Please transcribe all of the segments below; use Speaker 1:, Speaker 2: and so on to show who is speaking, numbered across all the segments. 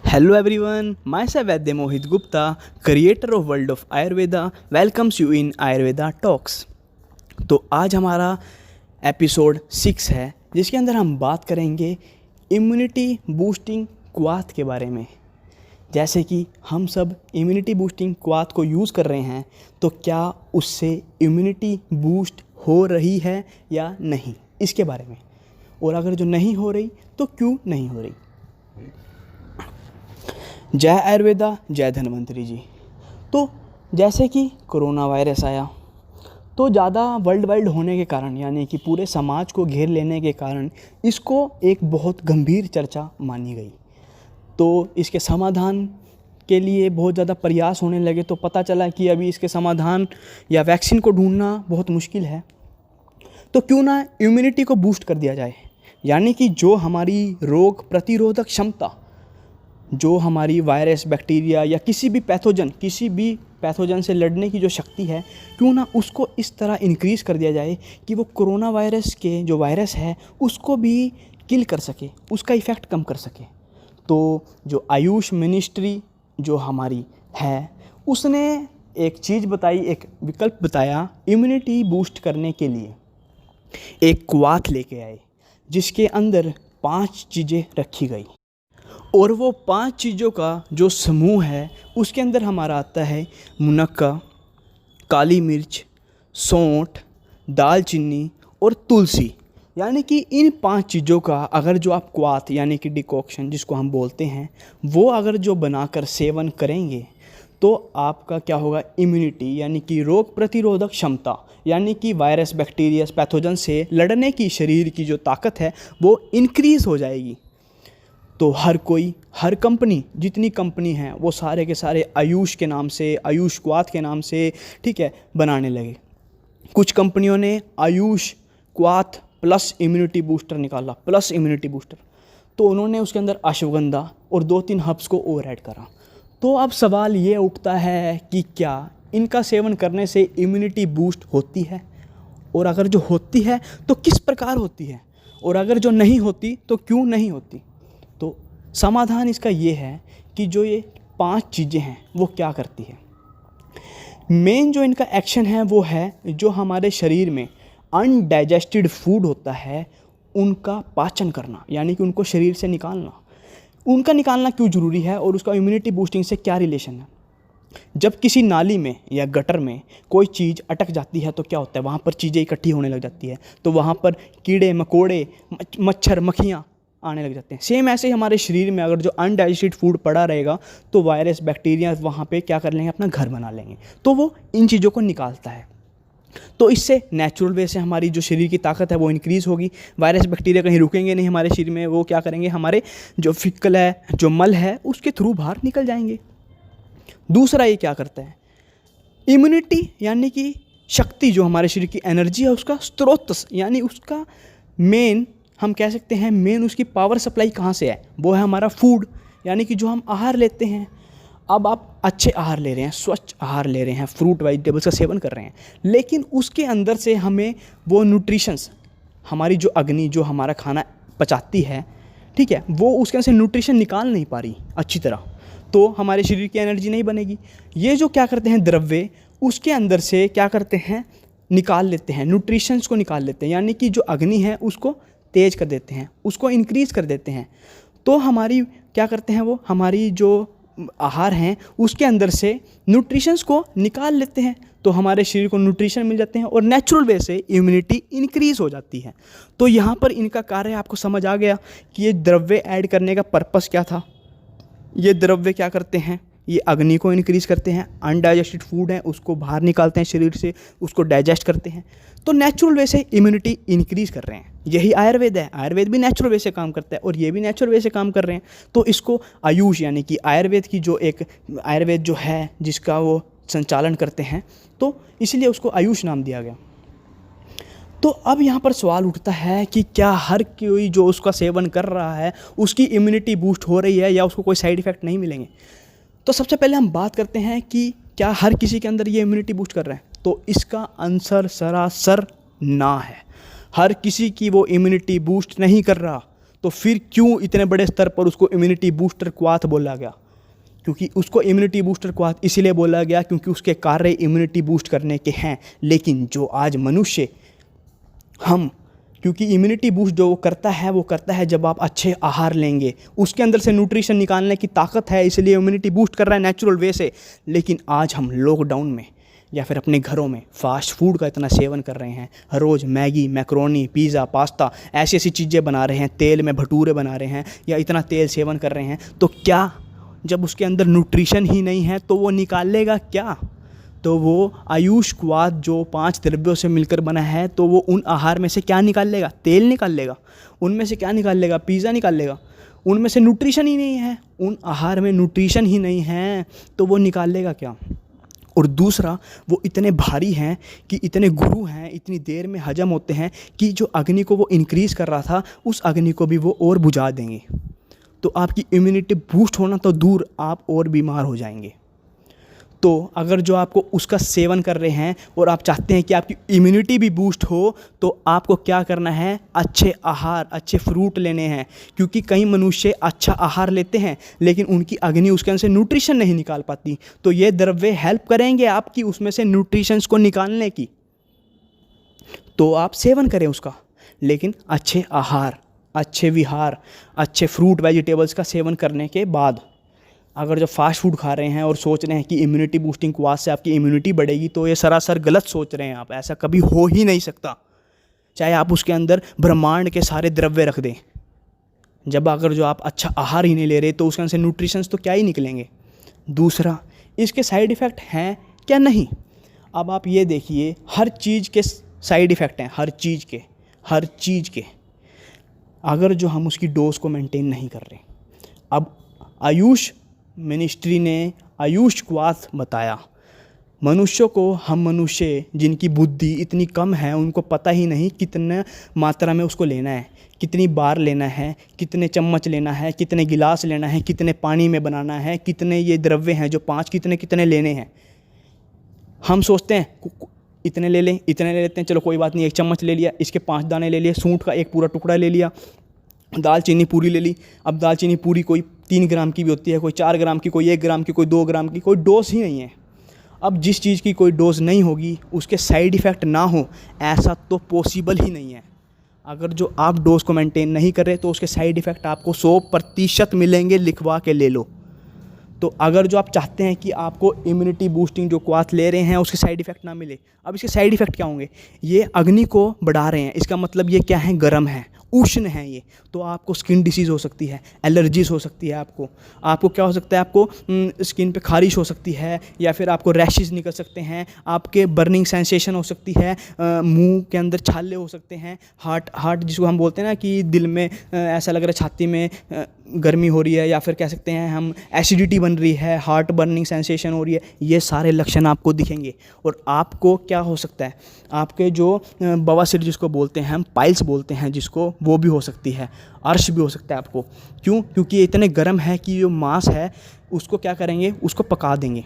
Speaker 1: Hello everyone, myself Vaidya Mohit Gupta, creator of World of Ayurveda, welcomes you in Ayurveda Talks। तो आज हमारा episode 6 है जिसके अंदर हम बात करेंगे इम्यूनिटी बूस्टिंग क्वाथ के बारे में। जैसे कि हम सब इम्यूनिटी बूस्टिंग क्वाथ को यूज़ कर रहे हैं, तो क्या उससे इम्यूनिटी बूस्ट हो रही है या नहीं, इसके बारे में। और अगर जो नहीं हो रही तो क्यों नहीं हो रही। जय आयुर्वेदा, जय धन्वंतरी जी। तो जैसे कि कोरोना वायरस आया तो ज़्यादा वर्ल्ड वाइड होने के कारण, यानी कि पूरे समाज को घेर लेने के कारण, इसको एक बहुत गंभीर चर्चा मानी गई। तो इसके समाधान के लिए बहुत ज़्यादा प्रयास होने लगे, तो पता चला कि अभी इसके समाधान या वैक्सीन को ढूंढना बहुत मुश्किल है। तो क्यों ना इम्यूनिटी को बूस्ट कर दिया जाए, यानी कि जो हमारी रोग प्रतिरोधक क्षमता, जो हमारी वायरस, बैक्टीरिया या किसी भी पैथोजन से लड़ने की जो शक्ति है, क्यों ना उसको इस तरह इंक्रीज़ कर दिया जाए कि वो कोरोना वायरस के जो वायरस है उसको भी किल कर सके, उसका इफ़ेक्ट कम कर सके। तो जो आयुष मिनिस्ट्री जो हमारी है, उसने एक चीज़ बताई, एक विकल्प बताया इम्यूनिटी बूस्ट करने के लिए। एक क्वाथ लेके आए जिसके अंदर 5 चीज़ें रखी गई, और वो 5 चीज़ों का जो समूह है उसके अंदर हमारा आता है मुनक्का, काली मिर्च, सौंठ, दालचीनी और तुलसी। यानी कि इन 5 चीज़ों का अगर जो आप क्वाथ यानी कि डिकॉक्शन जिसको हम बोलते हैं, वो अगर जो बनाकर सेवन करेंगे तो आपका क्या होगा, इम्यूनिटी यानी कि रोग प्रतिरोधक क्षमता, यानी कि वायरस, बैक्टीरिया, पैथोजन से लड़ने की शरीर की जो ताकत है वो इंक्रीज़ हो जाएगी। तो हर कंपनी, जितनी कंपनी हैं वो सारे के सारे आयुष के नाम से, आयुष क्वाथ के नाम से, ठीक है, बनाने लगे। कुछ कंपनियों ने आयुष क्वाथ प्लस इम्यूनिटी बूस्टर निकाला, प्लस इम्यूनिटी बूस्टर। तो उन्होंने उसके अंदर अश्वगंधा और 2-3 हर्ब्स को और ऐड करा। तो अब सवाल ये उठता है कि क्या इनका सेवन करने से इम्यूनिटी बूस्ट होती है, और अगर जो होती है तो किस प्रकार होती है, और अगर जो नहीं होती तो क्यों नहीं होती। तो समाधान इसका ये है कि जो ये 5 चीज़ें हैं वो क्या करती है। मेन जो इनका एक्शन है वो है जो हमारे शरीर में अनडाइजेस्टेड फूड होता है उनका पाचन करना, यानी कि उनको शरीर से निकालना। उनका निकालना क्यों ज़रूरी है और उसका इम्यूनिटी बूस्टिंग से क्या रिलेशन है। जब किसी नाली में या गटर में कोई चीज़ अटक जाती है तो क्या होता है, वहाँ पर चीज़ें इकट्ठी होने लग जाती है, तो वहाँ पर कीड़े मकोड़े, मच्छर, मक्खियाँ आने लग जाते हैं। सेम ऐसे ही हमारे शरीर में अगर जो अनडाइजेस्टेड फूड पड़ा रहेगा तो वायरस, बैक्टीरिया वहाँ पे क्या कर लेंगे, अपना घर बना लेंगे। तो वो इन चीज़ों को निकालता है। तो इससे नेचुरल वे से हमारी जो शरीर की ताकत है वो इंक्रीज़ होगी। वायरस, बैक्टीरिया कहीं रुकेंगे नहीं हमारे शरीर में, वो क्या करेंगे, हमारे जो फिक्कल है, जो मल है, उसके थ्रू बाहर निकल जाएंगे। दूसरा ये क्या करता है, इम्यूनिटी यानी कि शक्ति, जो हमारे शरीर की एनर्जी है उसका स्रोत, यानी उसका मेन, हम कह सकते हैं मेन उसकी पावर सप्लाई कहाँ से है, वो है हमारा फूड, यानी कि जो हम आहार लेते हैं। अब आप अच्छे आहार ले रहे हैं, स्वच्छ आहार ले रहे हैं, फ्रूट वेजिटेबल्स का सेवन कर रहे हैं, लेकिन उसके अंदर से हमें वो न्यूट्रिशंस, हमारी जो अग्नि जो हमारा खाना पचाती है, ठीक है, वो उसके अंदर से न्यूट्रिशन निकाल नहीं पा रही अच्छी तरह, तो हमारे शरीर की एनर्जी नहीं बनेगी। ये जो क्या करते हैं द्रव्य, उसके अंदर से क्या करते हैं, निकाल लेते हैं, न्यूट्रिशंस को निकाल लेते हैं, यानी कि जो अग्नि है उसको तेज कर देते हैं, उसको इंक्रीज़ कर देते हैं। तो हमारी क्या करते हैं, वो हमारी जो आहार हैं उसके अंदर से न्यूट्रिशंस को निकाल लेते हैं, तो हमारे शरीर को न्यूट्रिशन मिल जाते हैं और नेचुरल वे से इम्यूनिटी इंक्रीज़ हो जाती है। तो यहाँ पर इनका कार्य आपको समझ आ गया कि ये द्रव्य ऐड करने का पर्पस क्या था। ये द्रव्य क्या करते हैं, ये अग्नि को इंक्रीज़ करते हैं, अनडाइजेस्टेड फूड है उसको बाहर निकालते हैं शरीर से, उसको डाइजेस्ट करते हैं, तो नेचुरल वे से इम्यूनिटी इंक्रीज़ कर रहे हैं। यही आयुर्वेद है, आयुर्वेद भी नेचुरल वे से काम करता है और ये भी नेचुरल वे से काम कर रहे हैं। तो इसको आयुष यानी कि आयुर्वेद की जो एक आयुर्वेद जो है जिसका वो संचालन करते हैं, तो इसलिए उसको आयुष नाम दिया गया। तो अब यहाँ पर सवाल उठता है कि क्या हर कोई जो उसका सेवन कर रहा है उसकी इम्यूनिटी बूस्ट हो रही है या उसको कोई साइड इफ़ेक्ट नहीं मिलेंगे। तो सबसे पहले हम बात करते हैं कि क्या हर किसी के अंदर ये इम्यूनिटी बूस्ट कर रहा है, तो इसका आंसर सरासर ना है। हर किसी की वो इम्यूनिटी बूस्ट नहीं कर रहा। तो फिर क्यों इतने बड़े स्तर पर उसको इम्यूनिटी बूस्टर क्वाथ बोला गया? क्योंकि उसको इम्यूनिटी बूस्टर क्वाथ इसीलिए बोला गया क्योंकि उसके कार्य इम्यूनिटी बूस्ट करने के हैं। लेकिन जो आज मनुष्य हम, क्योंकि इम्यूनिटी बूस्ट जो वो करता है जब आप अच्छे आहार लेंगे, उसके अंदर से न्यूट्रिशन निकालने की ताकत है, इसलिए इम्यूनिटी बूस्ट कर रहा है नेचुरल वे से। लेकिन आज हम लॉकडाउन में या फिर अपने घरों में फास्ट फूड का इतना सेवन कर रहे हैं, हर रोज़ मैगी, मैक्रोनी, पिज़्ज़ा, पास्ता ऐसी ऐसी चीज़ें बना रहे हैं, तेल में भटूरे बना रहे हैं या इतना तेल सेवन कर रहे हैं, तो क्या जब उसके अंदर न्यूट्रिशन ही नहीं है तो वो निकालेगा क्या? तो वो आयुष क्वाथ जो 5 द्रव्यों से मिलकर बना है, तो वो उन आहार में से क्या निकाल लेगा? तेल निकाल लेगा। उनमें से क्या निकाल लेगा? पिज़्ज़ा निकाल लेगा। उनमें से न्यूट्रिशन ही नहीं है, उन आहार में न्यूट्रिशन ही नहीं है, तो वो निकाल लेगा क्या? और दूसरा, वो इतने भारी हैं कि इतने गुरु हैं, इतनी देर में हजम होते हैं कि जो अग्नि को वो इंक्रीज़ कर रहा था, उस अग्नि को भी वो और बुझा देंगे। तो आपकी इम्यूनिटी बूस्ट होना तो दूर, आप और बीमार हो जाएंगे। तो अगर जो आपको उसका सेवन कर रहे हैं और आप चाहते हैं कि आपकी इम्यूनिटी भी बूस्ट हो, तो आपको क्या करना है? अच्छे आहार, अच्छे फ्रूट लेने हैं। क्योंकि कई मनुष्य अच्छा आहार लेते हैं लेकिन उनकी अग्नि उसके अंदर से न्यूट्रिशन नहीं निकाल पाती, तो ये द्रव्य हेल्प करेंगे आपकी उसमें से न्यूट्रिशंस को निकालने की। तो आप सेवन करें उसका, लेकिन अच्छे आहार, अच्छे विहार, अच्छे फ्रूट वेजिटेबल्स का सेवन करने के बाद। अगर जो फास्ट फूड खा रहे हैं और सोच रहे हैं कि इम्यूनिटी बूस्टिंग क्वाथ से आपकी इम्यूनिटी बढ़ेगी, तो ये सरासर गलत सोच रहे हैं आप। ऐसा कभी हो ही नहीं सकता, चाहे आप उसके अंदर ब्रह्मांड के सारे द्रव्य रख दें। जब अगर जो आप अच्छा आहार ही नहीं ले रहे तो उसके अंदर से न्यूट्रिशंस तो क्या ही निकलेंगे। दूसरा, इसके साइड इफ़ेक्ट हैं क्या? नहीं। अब आप ये देखिए, हर चीज़ के साइड इफ़ेक्ट हैं, हर चीज़ के। अगर जो हम उसकी डोज को मेंटेन नहीं कर रहे। अब आयुष मिनिस्ट्री ने आयुष क्वाथ बताया, मनुष्यों को, हम मनुष्य जिनकी बुद्धि इतनी कम है, उनको पता ही नहीं कितने मात्रा में उसको लेना है, कितनी बार लेना है, कितने चम्मच लेना है, कितने गिलास लेना है, कितने पानी में बनाना है, कितने ये द्रव्य हैं जो 5 कितने लेने हैं। हम सोचते हैं इतने ले लें, इतने ले लेते हैं, चलो कोई बात नहीं, 1 चम्मच ले लिया, इसके 5 दाने ले लिए, सूंठ का 1 पूरा टुकड़ा ले लिया, दालचीनी पूरी ले ली। अब दालचीनी पूरी कोई 3 ग्राम की भी होती है, कोई 4 ग्राम की, कोई 1 ग्राम की, कोई 2 ग्राम की, कोई डोज ही नहीं है। अब जिस चीज़ की कोई डोज नहीं होगी, उसके साइड इफ़ेक्ट ना हो, ऐसा तो पॉसिबल ही नहीं है। अगर जो आप डोज को मेंटेन नहीं कर रहे तो उसके साइड इफ़ेक्ट आपको 100% मिलेंगे, लिखवा के ले लो। तो अगर जो आप चाहते हैं कि आपको इम्यूनिटी बूस्टिंग जो क्वाथ ले रहे हैं उसके साइड इफ़ेक्ट ना मिले, अब इसके साइड इफ़ेक्ट क्या होंगे? ये अग्नि को बढ़ा रहे हैं, इसका मतलब ये क्या है? गर्म है, उष्ण है ये। तो आपको स्किन डिसीज़ हो सकती है, एलर्जीज हो सकती है, आपको क्या हो सकता है? आपको स्किन पे खारिश हो सकती है, या फिर आपको रैशेस निकल सकते हैं, आपके बर्निंग सेंसेशन हो सकती है, मुंह के अंदर छाले हो सकते हैं, हार्ट जिसको हम बोलते हैं ना कि दिल में ऐसा लग रहा है छाती में गर्मी हो रही है, या फिर कह सकते हैं हम एसिडिटी बन रही है, हार्ट बर्निंग सेंसेशन हो रही है, ये सारे लक्षण आपको दिखेंगे। और आपको क्या हो सकता है? आपके जो बवासीर जिसको बोलते हैं हम, पाइल्स बोलते हैं जिसको, वो भी हो सकती है, अर्श भी हो सकता है आपको। क्यों? क्योंकि ये इतने गर्म है कि जो मांस है उसको क्या करेंगे? उसको पका देंगे।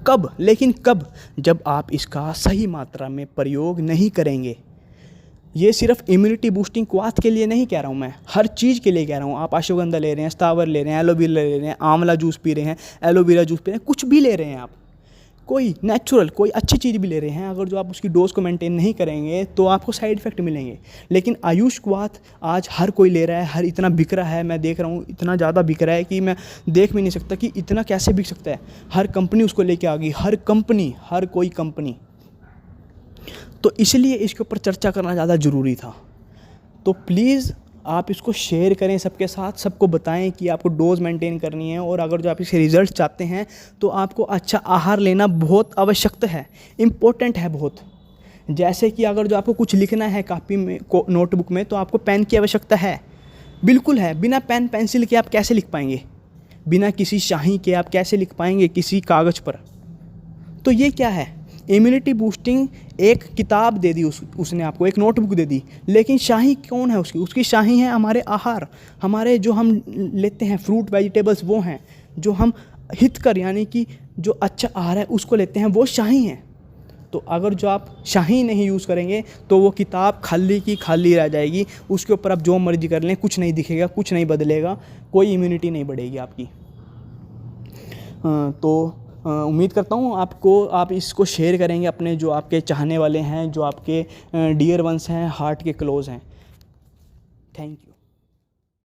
Speaker 1: कब? लेकिन कब? जब आप इसका सही मात्रा में प्रयोग नहीं करेंगे। ये सिर्फ इम्यूनिटी बूस्टिंग क्वाथ के लिए नहीं कह रहा हूँ मैं, हर चीज़ के लिए कह रहा हूँ। आप अश्वगंधा ले रहे हैं, स्थावर ले रहे हैं, एलोवेरा ले रहे हैं, आंवला जूस पी रहे हैं, एलोवेरा जूस पी रहे हैं, कुछ भी ले रहे हैं आप, कोई नेचुरल कोई अच्छी चीज़ भी ले रहे हैं, अगर जो आप उसकी डोज को मेंटेन नहीं करेंगे तो आपको साइड इफ़ेक्ट मिलेंगे। लेकिन आयुष क्वाथ आज हर कोई ले रहा है, हर इतना बिक रहा है, मैं देख रहा हूँ इतना ज़्यादा बिक रहा है कि मैं देख भी नहीं सकता कि इतना कैसे बिक सकता है। हर कंपनी उसको लेके आ गई, हर कोई कंपनी। तो इसलिए इसके ऊपर चर्चा करना ज़्यादा ज़रूरी था। तो प्लीज़ आप इसको शेयर करें सबके साथ, सबको बताएं कि आपको डोज मेंटेन करनी है, और अगर जो आप इसके रिज़ल्ट चाहते हैं तो आपको अच्छा आहार लेना बहुत आवश्यक है, इम्पोर्टेंट है बहुत। जैसे कि अगर जो आपको कुछ लिखना है कापी में, नोटबुक में, तो आपको पेन की आवश्यकता है, बिल्कुल है। बिना पेन पेंसिल के आप कैसे लिख पाएंगे? बिना किसी शाही के आप कैसे लिख पाएंगे किसी कागज़ पर? तो ये क्या है? इम्यूनिटी बूस्टिंग एक किताब दे दी, उसने आपको एक नोटबुक दे दी, लेकिन शाही कौन है उसकी शाही है हमारे आहार, हमारे जो हम लेते हैं फ्रूट वेजिटेबल्स, वो हैं जो हम हितकर, यानी कि जो अच्छा आहार है उसको लेते हैं, वो शाही हैं। तो अगर जो आप शाही नहीं यूज़ करेंगे तो वो किताब खाली की खाली रह जाएगी, उसके ऊपर आप जो मर्जी कर लें कुछ नहीं दिखेगा, कुछ नहीं बदलेगा, कोई इम्यूनिटी नहीं बढ़ेगी आपकी। तो उम्मीद करता हूँ आप इसको शेयर करेंगे अपने जो आपके चाहने वाले हैं, जो आपके डियर वंस हैं, हार्ट के क्लोज़ हैं। Thank you.